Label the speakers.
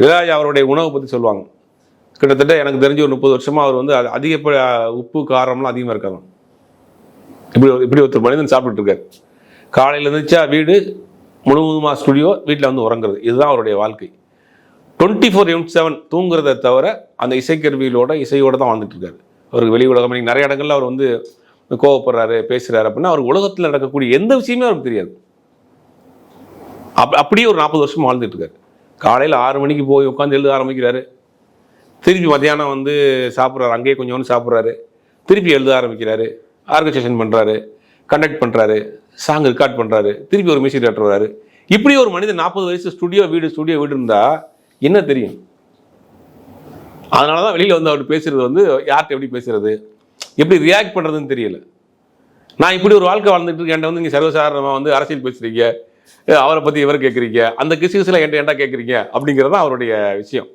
Speaker 1: இளையராஜா அவருடைய உணவை பற்றி சொல்லுவாங்க. கிட்டத்தட்ட எனக்கு தெரிஞ்ச ஒரு 30 வருஷமாக அவர் வந்து அதிக உப்பு காரம்லாம் அதிகமாக இருக்காங்க. இப்படி ஒருத்தர் மனிதன் சாப்பிட்டுட்டு இருக்காரு. காலையில் இருந்துச்சா வீடு முழுவதுமாக ஸ்டுடியோ, வீட்டில் வந்து உறங்குறது, இதுதான் அவருடைய வாழ்க்கை. 24/7 தூங்குறதை தவிர அந்த இசைக்கருவிகளோட இசையோடு தான் வாழ்ந்துட்டு இருக்காரு. அவருக்கு வெளி உலகம் நீங்கள் நிறைய இடங்கள்ல அவர் வந்து கோவப்படுறாரு, பேசுகிறாரு அப்படின்னா அவருக்கு உலகத்தில் நடக்கக்கூடிய எந்த விஷயமே அவருக்கு தெரியாது. அப்படியே ஒரு 40 வருஷம் வாழ்ந்துட்டு இருக்காரு. காலையில் 6 மணிக்கு போய் உட்காந்து எழுத ஆரம்பிக்கிறாரு. திருப்பி மத்தியானம் வந்து சாப்பிட்றாரு, அங்கேயே கொஞ்சம் சாப்பிட்றாரு, திருப்பி எழுத ஆரம்பிக்கிறாரு, ஆர்கனைசேஷன் பண்ணுறாரு, கண்டக்ட் பண்ணுறாரு, சாங் ரெக்கார்ட் பண்ணுறாரு, திருப்பி ஒரு மியூசிக் டேரக்டர் வராரு. இப்படி ஒரு மனிதன் 40 வயசு ஸ்டுடியோ வீடு இருந்தால் என்ன தெரியும்? அதனால தான் வெளியில் வந்து அவர் பேசுகிறது வந்து யார்கிட்ட எப்படி பேசுறது, எப்படி ரியாக்ட் பண்ணுறதுன்னு தெரியல. நான் இப்படி ஒரு வாழ்க்கை வாழ்ந்துட்டு இருக்கேன், என்கிட்ட வந்து நீங்கள் சர்வசாதாரணமாக வந்து அரசியல் பேசுகிறீங்க, அவரை பற்றி இவர் கேட்குறீங்க, அந்த கிசுகிசுல என்கிட்ட கேட்குறீங்க அப்படிங்கிறது தான் அவருடைய விஷயம்.